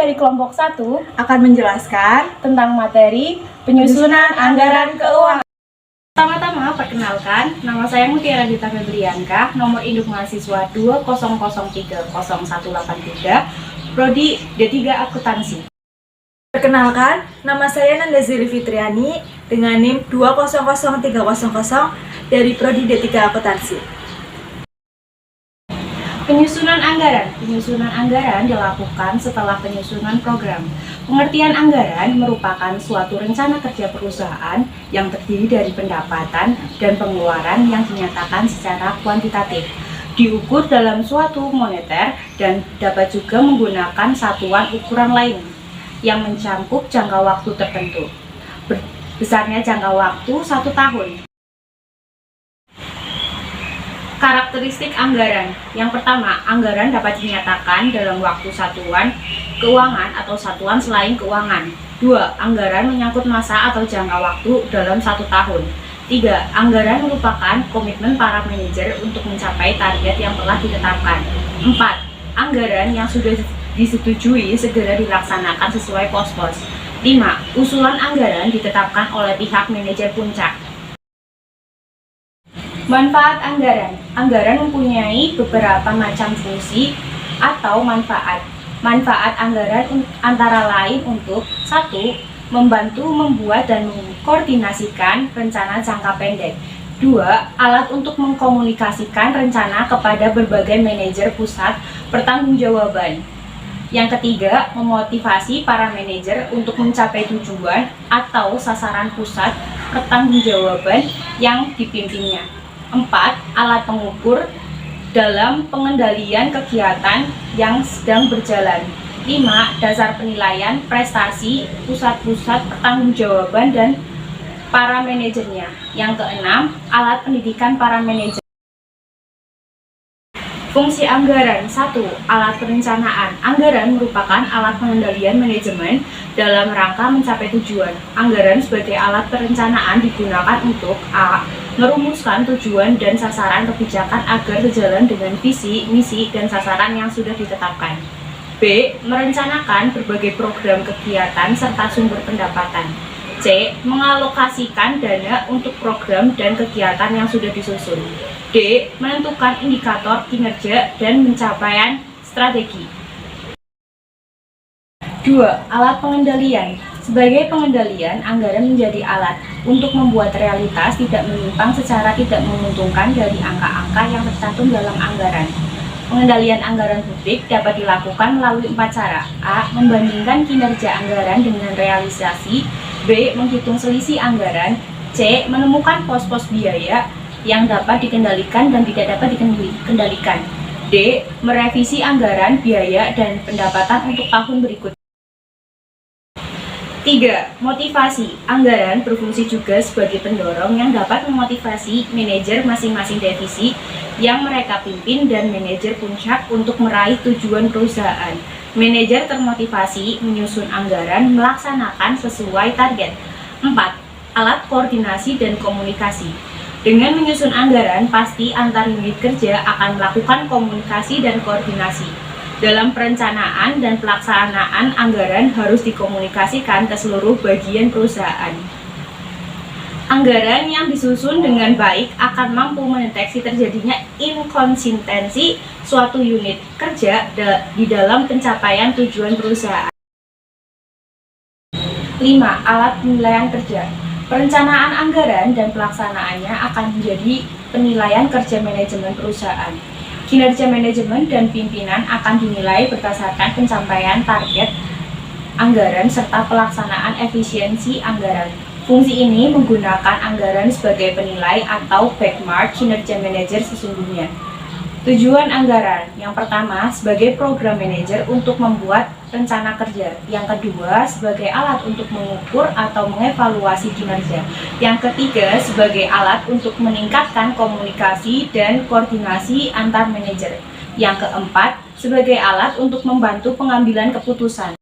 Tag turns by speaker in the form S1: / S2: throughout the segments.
S1: dari kelompok 1
S2: akan menjelaskan
S1: tentang materi penyusunan anggaran keuangan. Pertama-tama, perkenalkan, nama saya Mutiara Dita Febrianka, nomor induk mahasiswa 200300183, Prodi D3 Akuntansi.
S2: Perkenalkan, nama saya Nanda Ziri Fitriani dengan NIM 2000300 dari Prodi D3 Akuntansi.
S1: Penyusunan anggaran. Penyusunan anggaran dilakukan setelah penyusunan program. Pengertian anggaran merupakan suatu rencana kerja perusahaan yang terdiri dari pendapatan dan pengeluaran yang dinyatakan secara kuantitatif, diukur dalam suatu moneter, dan dapat juga menggunakan satuan ukuran lain yang mencakup jangka waktu tertentu. Besarnya jangka waktu 1 tahun. Karakteristik anggaran. Yang pertama, anggaran dapat dinyatakan dalam waktu satuan keuangan atau satuan selain keuangan. 2. Anggaran menyangkut masa atau jangka waktu dalam 1 tahun. 3. Anggaran merupakan komitmen para manajer untuk mencapai target yang telah ditetapkan. 4. Anggaran yang sudah disetujui segera dilaksanakan sesuai pos-pos. 5. Usulan anggaran ditetapkan oleh pihak manajer puncak. Manfaat anggaran. Anggaran mempunyai beberapa macam fungsi atau manfaat. Manfaat anggaran antara lain untuk 1. Membantu membuat dan mengkoordinasikan rencana jangka pendek. 2. Alat untuk mengkomunikasikan rencana kepada berbagai manajer pusat pertanggungjawaban. Yang ketiga, memotivasi para manajer untuk mencapai tujuan atau sasaran pusat pertanggungjawaban yang dipimpinnya. 4. Alat pengukur dalam pengendalian kegiatan yang sedang berjalan. 5. Dasar penilaian prestasi pusat-pusat pertanggungjawaban dan para manajernya. Yang keenam, alat pendidikan para manajer. Fungsi anggaran. 1. Alat perencanaan. Anggaran merupakan alat pengendalian manajemen dalam rangka mencapai tujuan. Anggaran sebagai alat perencanaan digunakan untuk A. Merumuskan tujuan dan sasaran kebijakan agar sejalan dengan visi, misi, dan sasaran yang sudah ditetapkan. B. Merencanakan berbagai program kegiatan serta sumber pendapatan. C. Mengalokasikan dana untuk program dan kegiatan yang sudah disusun. D. Menentukan indikator kinerja dan pencapaian strategi. 2. Alat pengendalian. Sebagai pengendalian, anggaran menjadi alat untuk membuat realitas tidak menyimpang secara tidak menguntungkan dari angka-angka yang tercantum dalam anggaran. Pengendalian anggaran publik dapat dilakukan melalui 4 cara. A. Membandingkan kinerja anggaran dengan realisasi. B. Menghitung selisih anggaran. C. Menemukan pos-pos biaya yang dapat dikendalikan dan tidak dapat dikendalikan. D. Merevisi anggaran, biaya, dan pendapatan untuk tahun berikutnya. 3. Motivasi. Anggaran berfungsi juga sebagai pendorong yang dapat memotivasi manajer masing-masing divisi yang mereka pimpin dan manajer puncak untuk meraih tujuan perusahaan. Manajer termotivasi menyusun anggaran melaksanakan sesuai target. 4. Alat koordinasi dan komunikasi. Dengan menyusun anggaran, pasti antar unit kerja akan melakukan komunikasi dan koordinasi. Dalam perencanaan dan pelaksanaan anggaran harus dikomunikasikan ke seluruh bagian perusahaan. Anggaran yang disusun dengan baik akan mampu mendeteksi terjadinya inkonsistensi suatu unit kerja di dalam pencapaian tujuan perusahaan. 5. Alat penilaian kerja. Perencanaan anggaran dan pelaksanaannya akan menjadi penilaian kerja manajemen perusahaan. Kinerja manajemen dan pimpinan akan dinilai berdasarkan pencapaian target anggaran serta pelaksanaan efisiensi anggaran. Fungsi ini menggunakan anggaran sebagai penilai atau benchmark kinerja manajer sesungguhnya. Tujuan anggaran. Yang pertama, sebagai program manajer untuk membuat rencana kerja. Yang kedua, sebagai alat untuk mengukur atau mengevaluasi kinerja. Yang ketiga, sebagai alat untuk meningkatkan komunikasi dan koordinasi antar manajer. Yang keempat, sebagai alat untuk membantu pengambilan keputusan.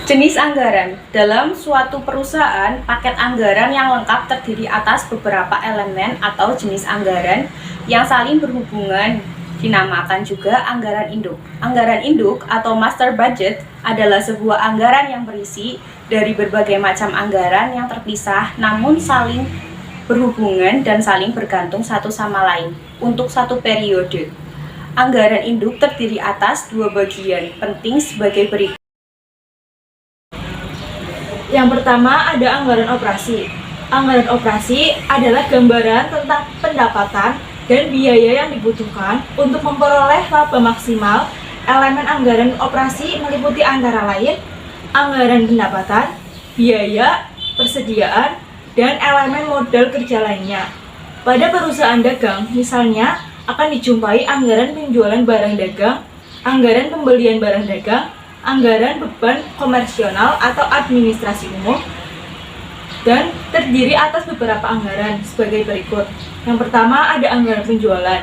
S1: Jenis anggaran. Dalam suatu perusahaan, paket anggaran yang lengkap terdiri atas beberapa elemen atau jenis anggaran yang saling berhubungan dinamakan juga anggaran induk. Anggaran induk atau master budget adalah sebuah anggaran yang berisi dari berbagai macam anggaran yang terpisah namun saling berhubungan dan saling bergantung satu sama lain untuk satu periode. Anggaran induk terdiri atas dua bagian penting sebagai berikut.
S2: Yang pertama ada anggaran operasi. Anggaran operasi adalah gambaran tentang pendapatan dan biaya yang dibutuhkan untuk memperoleh laba maksimal. Elemen anggaran operasi meliputi antara lain anggaran pendapatan, biaya, persediaan, dan elemen modal kerja lainnya. Pada perusahaan dagang, misalnya, akan dijumpai anggaran penjualan barang dagang, anggaran pembelian barang dagang, anggaran beban komersional atau administrasi umum, dan terdiri atas beberapa anggaran sebagai berikut. Yang pertama ada anggaran penjualan.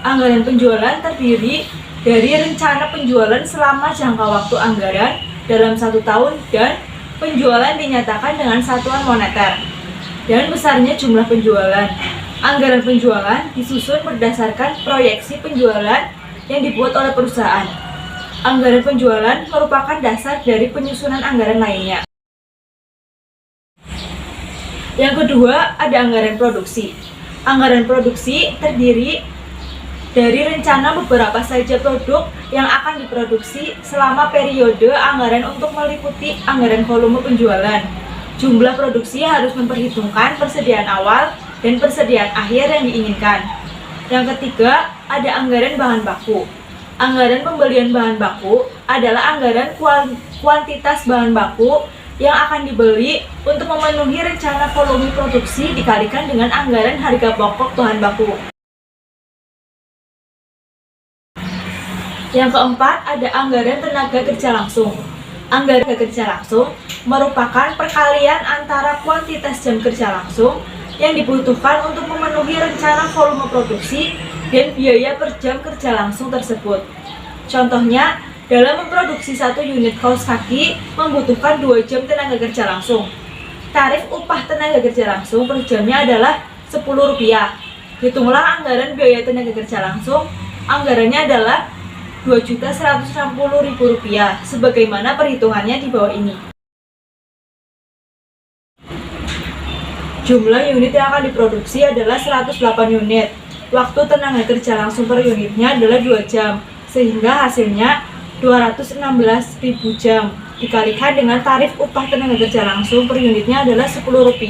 S2: Anggaran penjualan terdiri dari rencana penjualan selama jangka waktu anggaran dalam 1 tahun dan penjualan dinyatakan dengan satuan moneter dan besarnya jumlah penjualan. Anggaran penjualan disusun berdasarkan proyeksi penjualan yang dibuat oleh perusahaan. Anggaran penjualan merupakan dasar dari penyusunan anggaran lainnya. Yang kedua, ada anggaran produksi. Anggaran produksi terdiri dari rencana beberapa saja produk yang akan diproduksi selama periode anggaran untuk meliputi anggaran volume penjualan. Jumlah produksi harus memperhitungkan persediaan awal dan persediaan akhir yang diinginkan. Yang ketiga, ada anggaran bahan baku. Anggaran pembelian bahan baku adalah anggaran kuantitas bahan baku yang akan dibeli untuk memenuhi rencana volume produksi dikalikan dengan anggaran harga pokok bahan baku. Yang keempat, ada anggaran tenaga kerja langsung. Anggaran tenaga kerja langsung merupakan perkalian antara kuantitas jam kerja langsung yang dibutuhkan untuk memenuhi rencana volume produksi dan biaya per jam kerja langsung tersebut. Contohnya, dalam memproduksi 1 unit kaos kaki membutuhkan 2 jam tenaga kerja langsung. Tarif upah tenaga kerja langsung per jamnya adalah Rp10. Hitunglah anggaran biaya tenaga kerja langsung. Anggarannya adalah Rp2.160.000 sebagaimana perhitungannya di bawah ini. Jumlah unit yang akan diproduksi adalah 108 unit. Waktu tenaga kerja langsung per unitnya adalah 2 jam, sehingga hasilnya 216.000 jam. Dikalikan dengan tarif upah tenaga kerja langsung per unitnya adalah Rp10,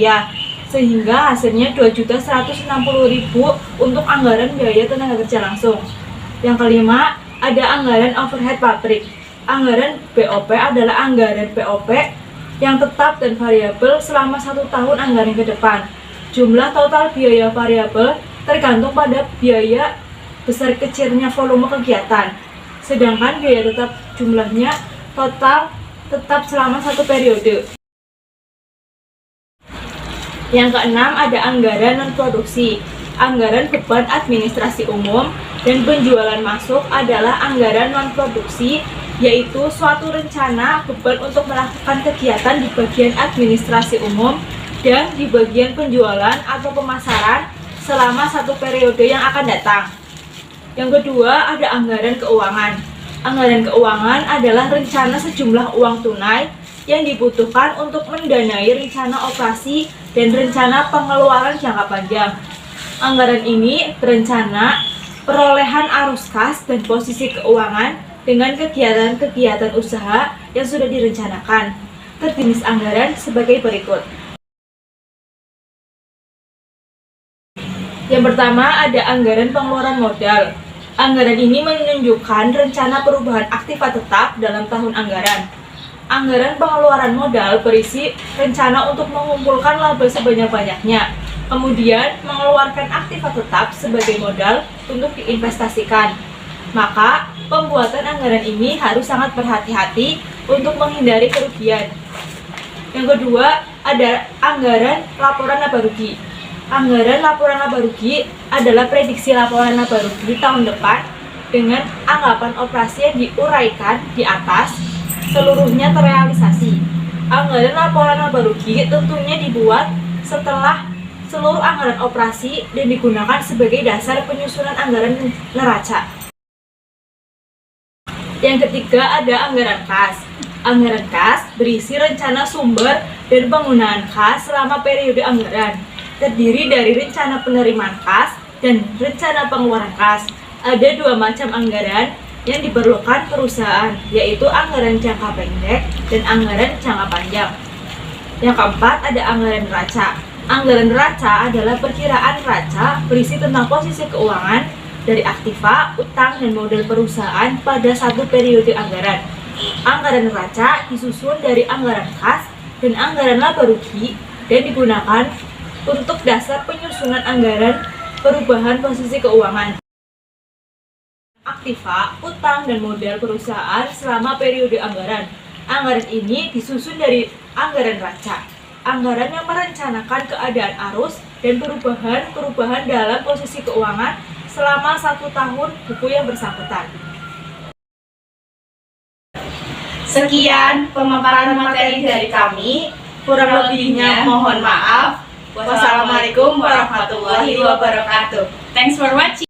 S2: sehingga hasilnya 2.160.000 untuk anggaran biaya tenaga kerja langsung. Yang kelima, ada anggaran overhead pabrik. Anggaran BOP adalah anggaran BOP yang tetap dan variabel selama 1 tahun anggaran ke depan. Jumlah total biaya variabel tergantung pada biaya besar kecilnya volume kegiatan, sedangkan biaya tetap jumlahnya total tetap selama 1 periode. Yang keenam, ada anggaran non-produksi. Anggaran beban administrasi umum dan penjualan masuk adalah anggaran non-produksi, yaitu suatu rencana beban untuk melakukan kegiatan di bagian administrasi umum dan di bagian penjualan atau pemasaran selama 1 periode yang akan datang. Yang kedua, ada anggaran keuangan. Anggaran keuangan adalah rencana sejumlah uang tunai yang dibutuhkan untuk mendanai rencana operasi dan rencana pengeluaran jangka panjang. Anggaran ini berencana perolehan arus kas dan posisi keuangan dengan kegiatan-kegiatan usaha yang sudah direncanakan. Terjenis anggaran sebagai berikut. Yang pertama, ada anggaran pengeluaran modal. Anggaran ini menunjukkan rencana perubahan aktiva tetap dalam tahun anggaran. Anggaran pengeluaran modal berisi rencana untuk mengumpulkan laba sebanyak-banyaknya, kemudian mengeluarkan aktiva tetap sebagai modal untuk diinvestasikan. Maka, pembuatan anggaran ini harus sangat berhati-hati untuk menghindari kerugian. Yang kedua, ada anggaran laporan laba rugi. Anggaran laporan laba rugi adalah prediksi laporan laba rugi tahun depan dengan anggapan operasi yang diuraikan di atas seluruhnya terrealisasi. Anggaran laporan laba rugi tentunya dibuat setelah seluruh anggaran operasi dan digunakan sebagai dasar penyusunan anggaran neraca. Yang ketiga ada anggaran kas. Anggaran kas berisi rencana sumber dan penggunaan kas selama periode anggaran. Terdiri dari rencana penerimaan kas dan rencana pengeluaran kas. Ada dua macam anggaran yang diperlukan perusahaan, yaitu anggaran jangka pendek dan anggaran jangka panjang. Yang keempat ada anggaran neraca. Anggaran neraca adalah perkiraan neraca berisi tentang posisi keuangan dari aktiva, utang, dan modal perusahaan pada satu periode anggaran. Anggaran neraca disusun dari anggaran kas dan anggaran laba rugi dan digunakan untuk dasar penyusunan anggaran perubahan posisi keuangan. Aktiva, utang, dan modal perusahaan selama periode anggaran. Anggaran ini disusun dari anggaran neraca. Anggaran yang merencanakan keadaan arus dan perubahan dalam posisi keuangan selama 1 tahun buku yang bersangkutan.
S1: Sekian pemaparan materi dari kami. Kurang lebihnya mohon maaf. Wassalamualaikum warahmatullahi wabarakatuh. Thanks for watching.